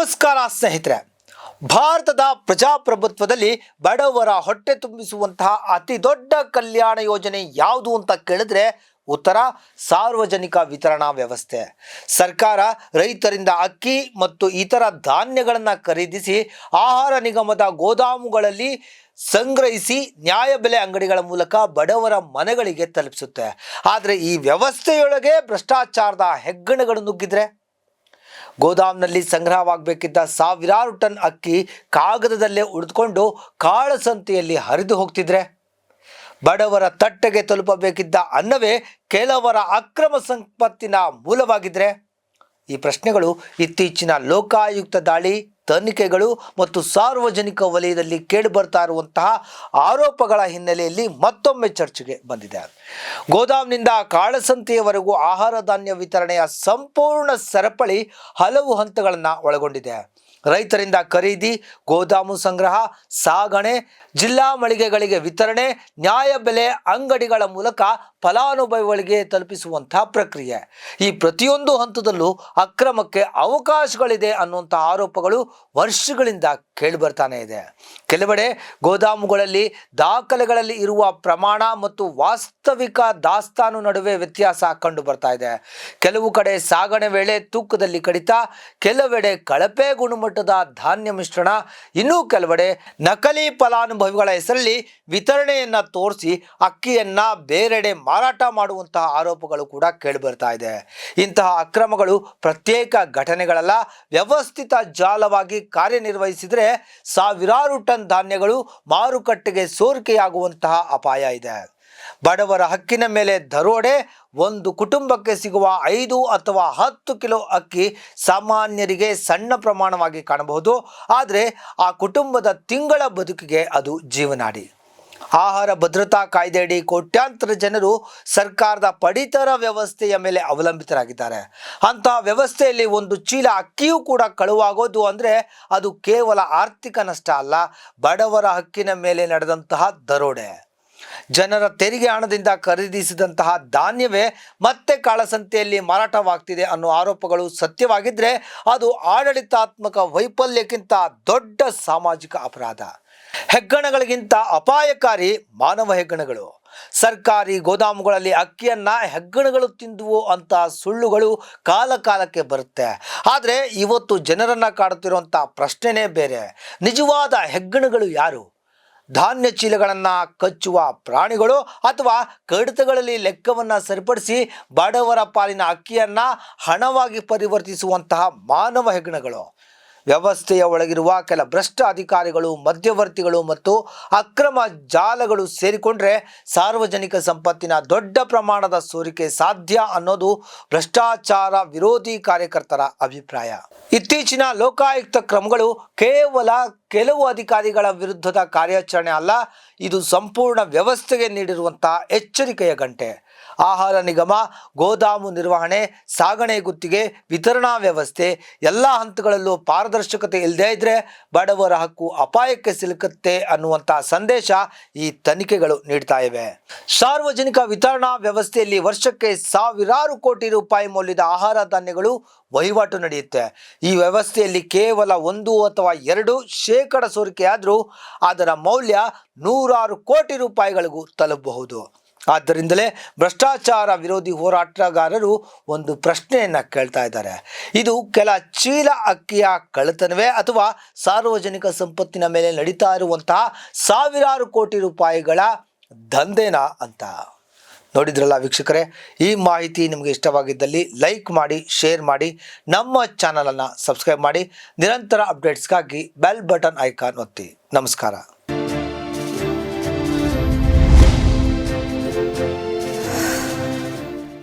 ನಮಸ್ಕಾರ ಸ್ನೇಹಿತರೆ. ಭಾರತದ ಪ್ರಜಾಪ್ರಭುತ್ವದಲ್ಲಿ ಬಡವರ ಹೊಟ್ಟೆ ತುಂಬಿಸುವಂತಹ ಅತಿ ದೊಡ್ಡ ಕಲ್ಯಾಣ ಯೋಜನೆ ಯಾವುದು ಅಂತ ಕೇಳಿದ್ರೆ ಉತ್ತರ ಸಾರ್ವಜನಿಕ ವಿತರಣಾ ವ್ಯವಸ್ಥೆ. ಸರ್ಕಾರ ರೈತರಿಂದ ಅಕ್ಕಿ ಮತ್ತು ಇತರ ಧಾನ್ಯಗಳನ್ನು ಖರೀದಿಸಿ ಆಹಾರ ನಿಗಮದ ಗೋದಾಮುಗಳಲ್ಲಿ ಸಂಗ್ರಹಿಸಿ ನ್ಯಾಯಬೆಲೆ ಅಂಗಡಿಗಳ ಮೂಲಕ ಬಡವರ ಮನೆಗಳಿಗೆ ತಲುಪಿಸುತ್ತೆ. ಆದರೆ ಈ ವ್ಯವಸ್ಥೆಯೊಳಗೆ ಭ್ರಷ್ಟಾಚಾರದ ಹೆಗ್ಗಣಗಳು ನುಗ್ಗಿದ್ರೆ ಗೋದಾಮ್ನಲ್ಲಿ ಸಂಗ್ರಹವಾಗಬೇಕಿದ್ದ ಸಾವಿರಾರು ಟನ್ ಅಕ್ಕಿ ಕಾಗದದಲ್ಲೇ ಉಳಿದುಕೊಂಡು ಕಾಳಸಂತೆಯಲ್ಲಿ ಹರಿದು ಹೋಗ್ತಿದ್ರೆ, ಬಡವರ ತಟ್ಟೆಗೆ ತಲುಪಬೇಕಿದ್ದ ಅನ್ನವೇ ಕೆಲವರ ಅಕ್ರಮ ಸಂಪತ್ತಿನ ಮೂಲವಾಗಿದ್ರೆ, ಈ ಪ್ರಶ್ನೆಗಳು ಇತ್ತೀಚಿನ ಲೋಕಾಯುಕ್ತ ದಾಳಿ, ತನಿಖೆಗಳು ಮತ್ತು ಸಾರ್ವಜನಿಕ ವಲಯದಲ್ಲಿ ಕೇಳಿಬರ್ತಾ ಇರುವಂತಹ ಆರೋಪಗಳ ಹಿನ್ನೆಲೆಯಲ್ಲಿ ಮತ್ತೊಮ್ಮೆ ಚರ್ಚೆಗೆ ಬಂದಿದೆ. ಗೋದಾಮ್ನಿಂದ ಕಾಳಸಂತೆಯವರೆಗೂ ಆಹಾರ ಧಾನ್ಯ ವಿತರಣೆಯ ಸಂಪೂರ್ಣ ಸರಪಳಿ ಹಲವು ಹಂತಗಳನ್ನು ಒಳಗೊಂಡಿದೆ. ರೈತರಿಂದ ಖರೀದಿ, ಗೋದಾಮು ಸಂಗ್ರಹ, ಸಾಗಣೆ, ಜಿಲ್ಲಾ ಮಳಿಗೆಗಳಿಗೆ ವಿತರಣೆ, ನ್ಯಾಯಬೆಲೆ ಅಂಗಡಿಗಳ ಮೂಲಕ ಫಲಾನುಭವಿಗಳಿಗೆ ತಲುಪಿಸುವಂತಹ ಪ್ರಕ್ರಿಯೆ. ಈ ಪ್ರತಿಯೊಂದು ಹಂತದಲ್ಲೂ ಅಕ್ರಮಕ್ಕೆ ಅವಕಾಶಗಳಿದೆ ಅನ್ನುವಂಥ ಆರೋಪಗಳು ವರ್ಷಗಳಿಂದ ಕೇಳಿಬರ್ತಾನೆ ಇದೆ. ಕೆಲವೆಡೆ ಗೋದಾಮುಗಳಲ್ಲಿ ದಾಖಲೆಗಳಲ್ಲಿ ಇರುವ ಪ್ರಮಾಣ ಮತ್ತು ವಾಸ್ತವಿಕ ದಾಸ್ತಾನು ನಡುವೆ ವ್ಯತ್ಯಾಸ ಕಂಡು ಬರ್ತಾ ಇದೆ. ಕೆಲವು ಕಡೆ ಸಾಗಣೆ ವೇಳೆ ತೂಕದಲ್ಲಿ ಕಡಿತ, ಕೆಲವೆಡೆ ಕಳಪೆ ಗುಣಮಟ್ಟದ ಧಾನ್ಯ ಮಿಶ್ರಣ, ಇನ್ನೂ ಕೆಲವೆಡೆ ನಕಲಿ ಫಲಾನುಭವಿಗಳ ಹೆಸರಲ್ಲಿ ವಿತರಣೆಯನ್ನ ತೋರಿಸಿ ಅಕ್ಕಿಯನ್ನ ಬೇರೆಡೆ ಮಾರಾಟ ಮಾಡುವಂತಹ ಆರೋಪಗಳು ಕೂಡ ಕೇಳಿಬರ್ತಾ ಇದೆ. ಇಂತಹ ಅಕ್ರಮಗಳು ಪ್ರತ್ಯೇಕ ಘಟನೆಗಳಲ್ಲ, ವ್ಯವಸ್ಥಿತ ಜಾಲವಾಗಿ ಕಾರ್ಯನಿರ್ವಹಿಸಿದರೆ ಸಾವಿರಾರು ಟನ್ ಧಾನ್ಯಗಳು ಮಾರುಕಟ್ಟೆಗೆ ಸೋರಿಕೆಯಾಗುವಂತಹ ಅಪಾಯ ಇದೆ. ಬಡವರ ಹಕ್ಕಿನ ಮೇಲೆ ದರೋಡೆ. ಒಂದು ಕುಟುಂಬಕ್ಕೆ ಸಿಗುವ 5 ಅಥವಾ 10 ಕಿಲೋ ಅಕ್ಕಿ ಸಾಮಾನ್ಯರಿಗೆ ಸಣ್ಣ ಪ್ರಮಾಣವಾಗಿ ಕಾಣಬಹುದು, ಆದರೆ ಆ ಕುಟುಂಬದ ತಿಂಗಳ ಬದುಕಿಗೆ ಅದು ಜೀವನಾಡಿ. ಆಹಾರ ಭದ್ರತಾ ಕಾಯ್ದೆಯಡಿ ಕೋಟ್ಯಾಂತರ ಜನರು ಸರ್ಕಾರದ ಪಡಿತರ ವ್ಯವಸ್ಥೆಯ ಮೇಲೆ ಅವಲಂಬಿತರಾಗಿದ್ದಾರೆ. ಅಂತಹ ವ್ಯವಸ್ಥೆಯಲ್ಲಿ ಒಂದು ಚೀಲ ಅಕ್ಕಿಯೂ ಕೂಡ ಕಳುವಾಗೋದು ಅಂದರೆ ಅದು ಕೇವಲ ಆರ್ಥಿಕ ನಷ್ಟ ಅಲ್ಲ, ಬಡವರ ಹಕ್ಕಿನ ಮೇಲೆ ನಡೆದಂತಹ ದರೋಡೆ. ಜನರ ತೆರಿಗೆ ಹಣದಿಂದ ಖರೀದಿಸಿದಂತಹ ಧಾನ್ಯವೇ ಮತ್ತೆ ಕಾಳಸಂತೆಯಲ್ಲಿ ಮಾರಾಟವಾಗ್ತಿದೆ ಅನ್ನೋ ಆರೋಪಗಳು ಸತ್ಯವಾಗಿದ್ದರೆ ಅದು ಆಡಳಿತಾತ್ಮಕ ವೈಫಲ್ಯಕ್ಕಿಂತ ದೊಡ್ಡ ಸಾಮಾಜಿಕ ಅಪರಾಧ. ಹೆಗ್ಗಣಗಳಿಗಿಂತ ಅಪಾಯಕಾರಿ ಮಾನವ ಹೆಗ್ಗಣಗಳು. ಸರ್ಕಾರಿ ಗೋದಾಮುಗಳಲ್ಲಿ ಅಕ್ಕಿಯನ್ನ ಹೆಗ್ಗಣಗಳು ತಿಂದುವು ಅಂತ ಸುಳ್ಳುಗಳು ಕಾಲಕ್ಕೆ ಬರುತ್ತೆ. ಆದರೆ ಇವತ್ತು ಜನರನ್ನ ಕಾಡುತ್ತಿರುವಂಥ ಪ್ರಶ್ನೆನೇ ಬೇರೆ. ನಿಜವಾದ ಹೆಗ್ಗಣಗಳು ಯಾರು? ಧಾನ್ಯ ಚೀಲಗಳನ್ನು ಕಚ್ಚುವ ಪ್ರಾಣಿಗಳು ಅಥವಾ ಕಡಿತಗಳಲ್ಲಿ ಲೆಕ್ಕವನ್ನು ಸರಿಪಡಿಸಿ ಬಡವರ ಪಾಲಿನ ಅಕ್ಕಿಯನ್ನು ಹಣವಾಗಿ ಪರಿವರ್ತಿಸುವಂತಹ ಮಾನವ ಹೆಗ್ಗಣಗಳು? ವ್ಯವಸ್ಥೆಯ ಒಳಗಿರುವ ಕೆಲ ಭ್ರಷ್ಟ ಅಧಿಕಾರಿಗಳು, ಮಧ್ಯವರ್ತಿಗಳು ಮತ್ತು ಅಕ್ರಮ ಜಾಲಗಳು ಸೇರಿಕೊಂಡ್ರೆ ಸಾರ್ವಜನಿಕ ಸಂಪತ್ತಿನ ದೊಡ್ಡ ಪ್ರಮಾಣದ ಸೋರಿಕೆ ಸಾಧ್ಯ ಅನ್ನೋದು ಭ್ರಷ್ಟಾಚಾರ ವಿರೋಧಿ ಕಾರ್ಯಕರ್ತರ ಅಭಿಪ್ರಾಯ. ಇತ್ತೀಚಿನ ಲೋಕಾಯುಕ್ತ ಕ್ರಮಗಳು ಕೇವಲ ಕೆಲವು ಅಧಿಕಾರಿಗಳ ವಿರುದ್ಧದ ಕಾರ್ಯಾಚರಣೆ ಅಲ್ಲ, ಇದು ಸಂಪೂರ್ಣ ವ್ಯವಸ್ಥೆಗೆ ನೀಡಿರುವಂತಹ ಎಚ್ಚರಿಕೆಯ ಗಂಟೆ. ಆಹಾರ ನಿಗಮ, ಗೋದಾಮು ನಿರ್ವಹಣೆ, ಸಾಗಣೆ ಗುತ್ತಿಗೆ, ವಿತರಣಾ ವ್ಯವಸ್ಥೆ ಎಲ್ಲ ಹಂತಗಳಲ್ಲೂ ಪಾರದರ್ಶಕತೆ ಇಲ್ಲದೇ ಇದ್ದರೆ ಬಡವರ ಹಕ್ಕು ಅಪಾಯಕ್ಕೆ ಸಿಲುಕುತ್ತೆ ಅನ್ನುವಂಥ ಸಂದೇಶ ಈ ತನಿಖೆಗಳು ನೀಡ್ತಾ ಇವೆ. ಸಾರ್ವಜನಿಕ ವಿತರಣಾ ವ್ಯವಸ್ಥೆಯಲ್ಲಿ ವರ್ಷಕ್ಕೆ ಸಾವಿರಾರು ಕೋಟಿ ರೂಪಾಯಿ ಮೌಲ್ಯದ ಆಹಾರ ಧಾನ್ಯಗಳು ವಹಿವಾಟು ನಡೆಯುತ್ತೆ. ಈ ವ್ಯವಸ್ಥೆಯಲ್ಲಿ ಕೇವಲ 1 ಅಥವಾ 2% ಸೋರಿಕೆಯಾದರೂ ಅದರ ಮೌಲ್ಯ ನೂರಾರು ಕೋಟಿ ರೂಪಾಯಿಗಳಿಗೂ ತಲುಪಬಹುದು. ಆದ್ದರಿಂದಲೇ ಭ್ರಷ್ಟಾಚಾರ ವಿರೋಧಿ ಹೋರಾಟಗಾರರು ಒಂದು ಪ್ರಶ್ನೆಯನ್ನು ಕೇಳ್ತಾ ಇದ್ದಾರೆ. ಇದು ಕೆಲ ಚೀಲ ಅಕ್ಕಿಯ ಕಳ್ಳತನವೇ ಅಥವಾ ಸಾರ್ವಜನಿಕ ಸಂಪತ್ತಿನ ಮೇಲೆ ನಡೀತಾ ಇರುವಂತಹ ಸಾವಿರಾರು ಕೋಟಿ ರೂಪಾಯಿಗಳ ದಂಧೆನಾ ಅಂತ. ನೋಡಿದ್ರಲ್ಲ ವೀಕ್ಷಕರೇ, ಈ ಮಾಹಿತಿ ನಿಮಗೆ ಇಷ್ಟವಾಗಿದ್ದಲ್ಲಿ ಲೈಕ್ ಮಾಡಿ, ಶೇರ್ ಮಾಡಿ, ನಮ್ಮ ಚಾನಲನ್ನು ಸಬ್ಸ್ಕ್ರೈಬ್ ಮಾಡಿ. ನಿರಂತರ ಅಪ್ಡೇಟ್ಸ್ಗಾಗಿ ಬೆಲ್ ಬಟನ್ ಐಕಾನ್ ಒತ್ತಿ. ನಮಸ್ಕಾರ.